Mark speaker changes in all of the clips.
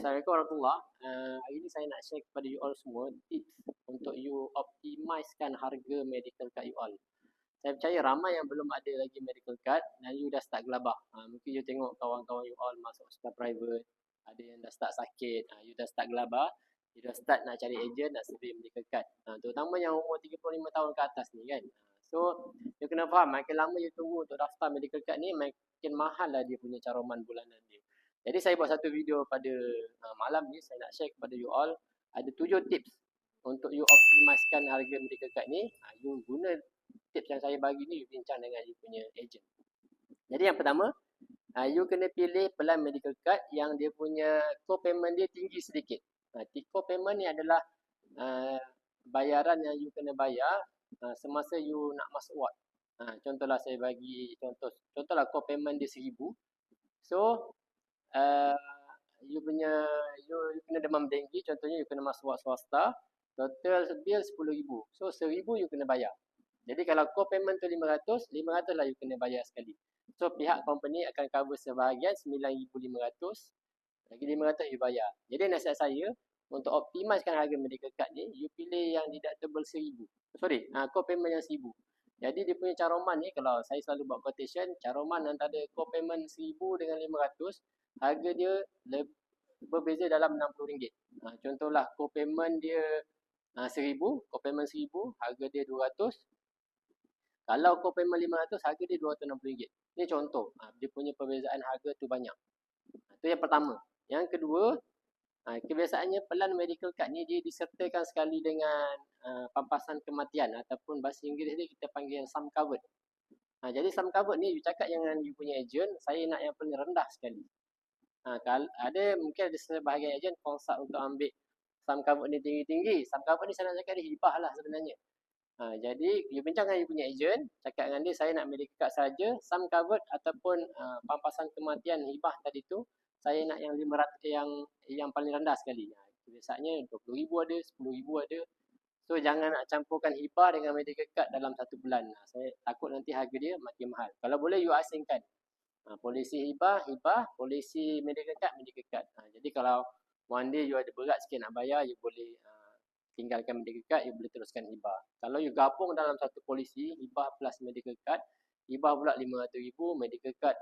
Speaker 1: Assalamualaikum warahmatullahi. Hari ini saya nak share kepada you all semua tips untuk you optimizekan harga medical card you all. Saya percaya ramai yang belum ada lagi medical card dan you dah start gelabah. Mungkin you tengok kawan-kawan you all masuk hospital private, ada yang dah start sakit, you dah start gelabah, you dah start nak cari agent nak submit medical card. Terutama yang umur 35 tahun ke atas ni kan. So, you kena faham, makin lama you tunggu untuk daftar medical card ni, makin mahal lah dia punya caroman bulanan dia. Jadi saya buat satu video pada malam ni, saya nak share kepada you all ada 7 tips untuk you optimizekan harga medical card ni. You guna tips yang saya bagi ni, you bincang dengan you punya agent. Jadi yang pertama, you kena pilih pelan medical card yang dia punya co-payment dia tinggi sedikit. Co-payment ni adalah bayaran yang you kena bayar semasa you nak masuk ward. Contohlah saya bagi contohlah co-payment dia 1000. So you kena demam denggi, contohnya you kena masuk ward swasta, total bill 10,000. So 1,000 you kena bayar. Jadi kalau co-payment tu 500 lah you kena bayar sekali. So pihak company akan cover sebahagian 9,500, lagi 500 you bayar. Jadi nasihat saya untuk optimizekan harga medical card ni, you pilih yang deductible 1,000. Co-payment yang 1,000. Jadi dia punya caroman ni, kalau saya selalu buat quotation, caroman antara co-payment 1,000 dengan 500, harga dia berbeza dalam RM60. Contohlah co-payment dia 1,000, co-payment 1,000, harga dia 200. Kalau co-payment 500, harga dia RM260. Ini contoh. Dia punya perbezaan harga tu banyak. Itu yang pertama. Yang kedua, kebiasaannya pelan medical card ni dia disertakan sekali dengan pampasan kematian ataupun bahasa Inggeris ni kita panggil sum covered. Jadi sum covered ni you cakap dengan you punya agent, saya nak yang paling rendah sekali. Mungkin ada sebahagian agent consult untuk ambil sum covered ni tinggi-tinggi. Sum covered ni saya nak cakap dia hibah lah sebenarnya. Jadi you bincang dengan you punya agent, cakap dengan dia saya nak medical card saja, sum covered ataupun pampasan kematian hibah tadi tu, saya nak yang 500 yang paling rendah sekali. Biasanya 20,000 ada, 10,000 ada. So jangan nak campurkan hibah dengan medical card dalam satu bulan. Saya takut nanti harga dia makin mahal. Kalau boleh you asingkan. Polisi hibah, polisi medical card. Jadi kalau one day you ada berat sikit nak bayar, you boleh tinggalkan medical card, you boleh teruskan hibah. Kalau you gabung dalam satu polisi, hibah plus medical card, hibah pula 500,000, medical card,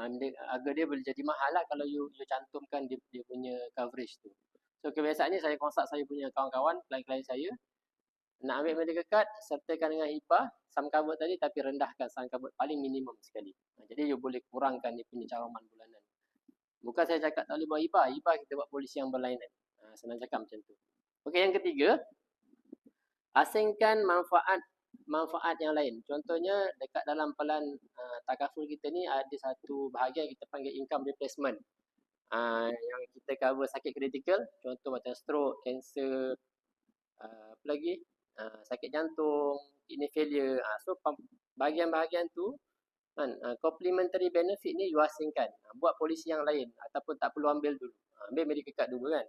Speaker 1: harga dia boleh jadi mahal lah kalau you cantumkan dia punya coverage tu. So kebiasaannya saya consult saya punya kawan-kawan, klien-klien saya, nak ambil medical card, sertakan dengan hibah, sum covered tadi, tapi rendahkan sum covered paling minimum sekali. Jadi you boleh kurangkan dia punya caroman bulanan. Bukan saya cakap tak boleh buat hibah kita buat polisi yang berlainan. Senang cakap macam tu. Okey, yang ketiga, asingkan manfaat yang lain. Contohnya dekat dalam pelan takaful kita ni ada satu bahagian kita panggil income replacement. Yang kita cover sakit kritikal, contoh macam stroke, cancer, apa lagi? Sakit jantung, kidney failure. So bahagian-bahagian tu kan, complementary benefit ni you asingkan. Buat polisi yang lain ataupun tak perlu ambil dulu. Ambil medical card dulu kan.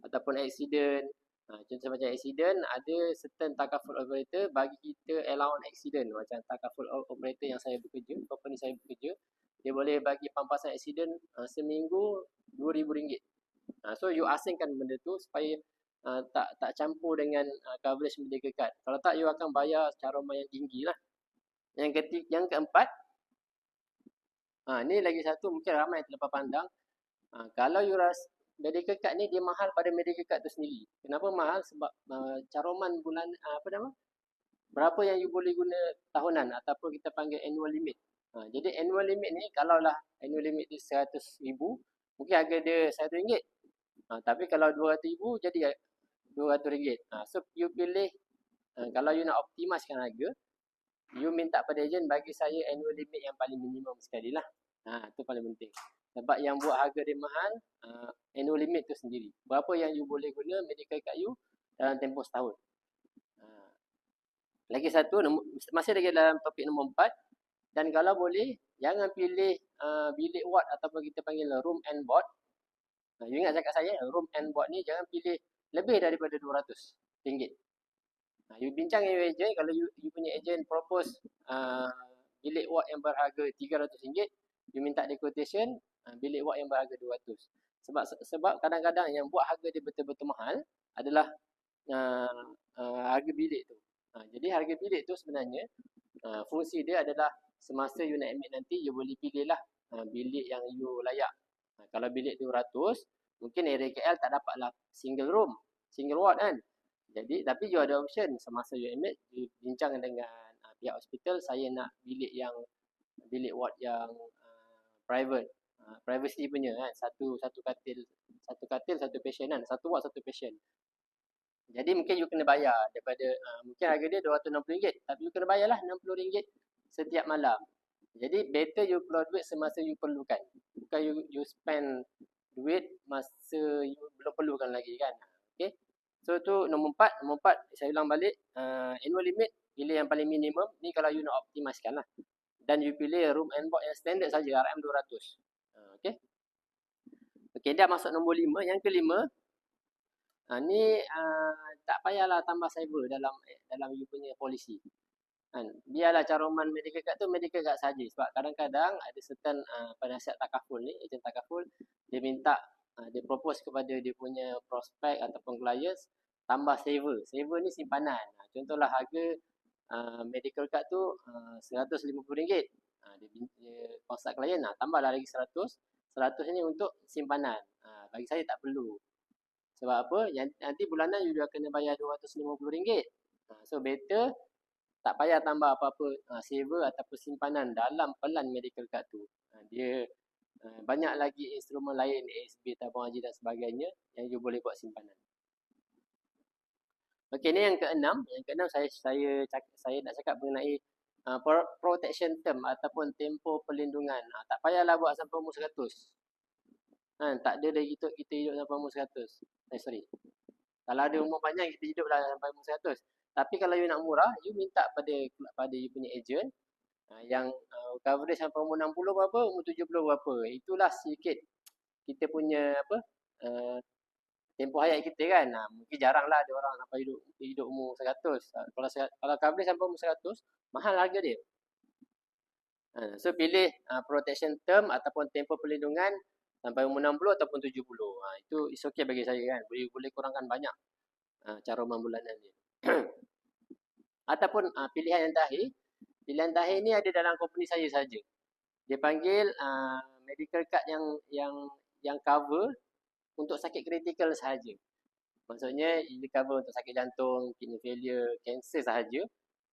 Speaker 1: Ataupun accident. Contoh macam accident, ada certain takaful operator bagi kita allowance accident. Macam takaful operator yang saya bekerja, company saya bekerja, dia boleh bagi pampasan accident seminggu RM2,000. So you asingkan benda tu supaya tak campur dengan coverage medical card. Kalau tak, you akan bayar caroman yang tinggi lah. Yang keempat, ni lagi satu mungkin ramai terlepas pandang. Kalau you rasa medical card ni dia mahal pada medical card tu sendiri. Kenapa mahal? Sebab caroman bulan berapa yang you boleh guna tahunan ataupun kita panggil annual limit. Jadi annual limit ni kalaulah annual limit dia 100,000, mungkin harga dia RM100. Tapi kalau 200,000 jadi RM200. So you pilih, kalau you nak optimizekan harga, you minta pada agent bagi saya annual limit yang paling minimum sekali lah. Itu paling penting. Sebab yang buat harga dia mahal, annual limit tu sendiri. Berapa yang you boleh guna medical card you dalam tempoh setahun. Lagi satu, masih lagi dalam topik nombor 4. Dan kalau boleh, jangan pilih bilik ward ataupun kita panggil room and board. You ingat cakap saya, room and board ni jangan pilih lebih daripada RM200. You bincang dengan agent, kalau you punya agent propose bilik ward yang berharga RM300, you minta dia quotation, bilik ward yang berharga RM200. Sebab kadang-kadang yang buat harga dia betul-betul mahal adalah harga bilik tu. Jadi harga bilik tu sebenarnya fungsi dia adalah semasa you nak ambil nanti, you boleh pilih lah bilik yang you layak. Kalau bilik 200, mungkin area KL tak dapat lah single room, single ward kan. Jadi, tapi you ada option semasa you ambil, you bincang dengan pihak hospital, saya nak bilik ward yang private, privacy punya kan. Satu katil, satu patient kan. Satu ward, satu patient. Jadi mungkin you kena bayar daripada mungkin harga dia RM260, tapi you kena bayarlah RM60 setiap malam. Jadi better you keluar duit semasa you perlukan. Bukan you spend duit masa you belum perlukan lagi kan. Okay. So tu nombor 4. Nombor 4 saya ulang balik, annual limit pilih yang paling minimum. Ni kalau you nak optimiskan lah. Dan you pilih room and board yang standard saja, RM200. Okay. Okay, dah masuk nombor 5. Yang kelima, ni tak payahlah tambah cyber dalam you punya polisi. Biarlah caruman medical card tu medical card saja. Sebab kadang-kadang ada certain penasihat takaful ni, ejen takaful, dia minta, dia propose kepada dia punya prospek ataupun clients tambah saver. Saver ni simpanan. Contohlah harga medical card tu RM150. Dia consult klien, tambahlah lagi 100. 100 ni untuk simpanan. Bagi saya tak perlu. Sebab apa? Nanti bulanan you dah kena bayar RM250. So better tak payah tambah apa-apa saver ataupun simpanan dalam pelan medical card tu. Dia banyak lagi instrumen lain, ASB, tabung haji dan sebagainya yang you boleh buat simpanan. Okey, ni yang keenam. Yang keenam saya nak cakap mengenai protection term ataupun tempoh perlindungan. Tak payahlah buat sampai umur 100. Tak ada lagi kita hidup sampai umur 100. Sorry. Kalau ada umur panjang, kita hiduplah sampai umur 100. Tapi kalau you nak murah, you minta pada you punya ejen yang coverage sampai umur 60 berapa, umur 70 berapa. Itulah sedikit kita punya tempoh hayat kita kan. Mungkin jaranglah ada orang sampai hidup umur 100. Kalau coverage sampai umur 100, mahal harga dia. So pilih protection term ataupun tempoh perlindungan sampai umur 60 ataupun 70. Itu is okay bagi saya kan. Boleh kurangkan banyak caruman bulanan dia. Ataupun pilihan yang terakhir. Pilihan terakhir ni ada dalam company saya saja. Dia panggil medical card yang cover untuk sakit kritikal sahaja. Maksudnya dia cover untuk sakit jantung, kidney failure, cancer sahaja.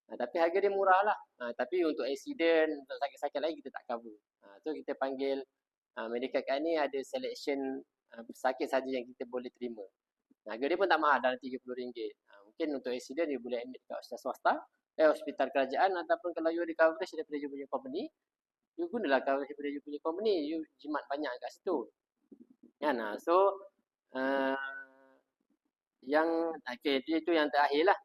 Speaker 1: Tapi harga dia murah lah. Tapi untuk accident, untuk sakit-sakit lain kita tak cover. So kita panggil medical card ni ada selection sakit saja yang kita boleh terima. Harga dia pun tak mahal, dalam RM30. Mungkin untuk accident dia boleh admit kat hospital kerajaan, ataupun kalau you ada coverage daripada you punya company, you gunalah coverage daripada you punya company, you jimat banyak kat situ. Kan? So itu yang terakhir lah.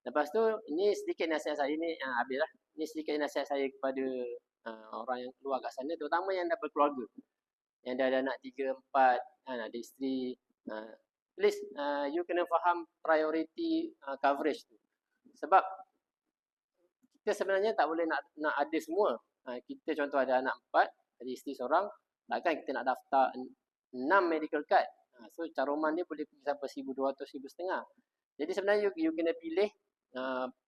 Speaker 1: Lepas tu ini sedikit nasihat saya ni habis lah. Ini sedikit nasihat saya kepada orang yang keluar kat sana, terutama yang dah berkeluarga, yang dah ada anak 3, 4, ada isteri. Please you kena faham priority coverage tu. Sebab kita sebenarnya tak boleh nak ada semua. Kita contoh ada anak 4, ada isteri seorang, takkan kita nak daftar 6 medical card. So caruman dia boleh pergi sampai 1,200, 1,500. Jadi sebenarnya you kena pilih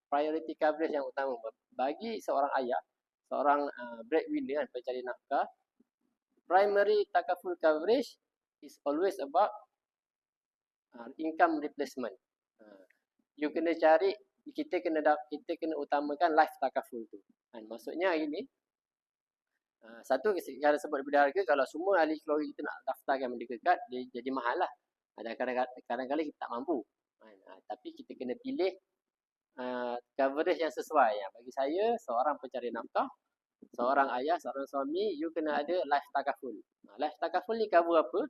Speaker 1: priority coverage yang utama. Bagi seorang ayah, seorang breadwinner, pencari nafkah, primary takaful coverage is always about income replacement. You kena cari, kita kena utamakan life takaful tu. Maksudnya ini satu cara sebut daripada harga, kalau semua ahli keluarga kita nak daftarkan medical card, dia jadi mahal lah. Kadang-kadang kita tak mampu. Tapi kita kena pilih coverage yang sesuai. Bagi saya, seorang pencari nafkah, seorang ayah, seorang suami, you kena ada life takaful. Life takaful ni cover apa?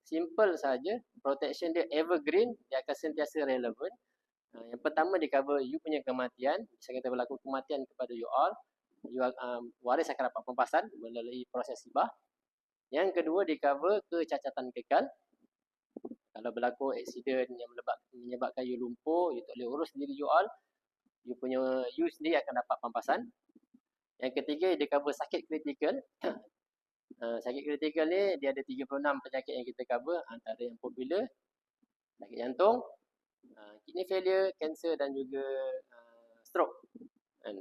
Speaker 1: Simple saja, protection dia evergreen, dia akan sentiasa relevan. Yang pertama dia cover you punya kematian, bisa kita berlaku kematian kepada you all, waris akan dapat pempasan melalui proses hibah. Yang kedua dia cover kecacatan kekal. Kalau berlaku aksiden yang menyebabkan you lumpuh, you tak boleh urus diri you all, you sendiri akan dapat pempasan. Yang ketiga dia cover sakit kritikal. Sakit kritikal ni dia ada 36 penyakit yang kita cover, antara yang popular sakit jantung, kidney failure, kanser dan juga stroke. Kan.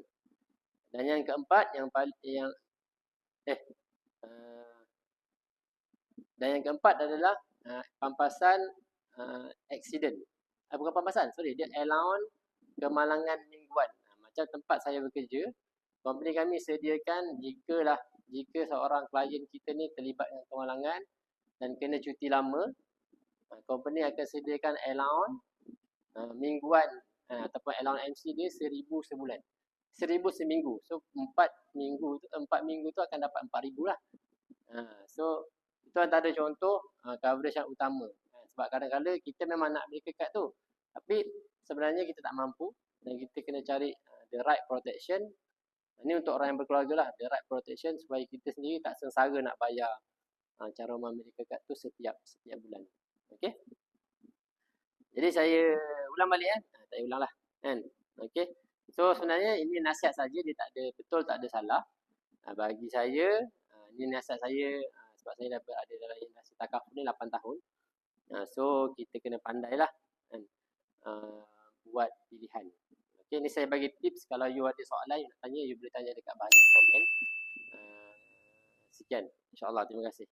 Speaker 1: Dan yang keempat adalah pampasan accident. Bukan pampasan, sorry, dia allowance kemalangan mingguan. Macam tempat saya bekerja, company kami sediakan jika seorang klien kita ni terlibat dengan kemalangan dan kena cuti lama, company akan sediakan allowance mingguan ataupun allowance MC dia 1,000 sebulan. 1,000 seminggu. So 4 minggu tu akan dapat 4,000 lah. So itu antara contoh coverage yang utama. Sebab kadang-kadang kita memang nak beli kad tu, tapi sebenarnya kita tak mampu dan kita kena cari the right protection. Ini untuk orang yang berkeluarga lah, the right protection supaya kita sendiri tak sengsara nak bayar cara medical card tu setiap bulan. Okey. Jadi saya ulang balik saya ulang lah kan. Okey. So sebenarnya ini nasihat saja, dia tak ada betul, tak ada salah. Bagi saya ini nasihat saya sebab saya dah berada dalam industri takaful ni 8 tahun. So kita kena pandailah kan, buat pilihan. Okey, ni saya bagi tips. Kalau you ada soalan you nak tanya, you boleh tanya dekat bahagian komen. Sekian, insya-Allah, terima kasih.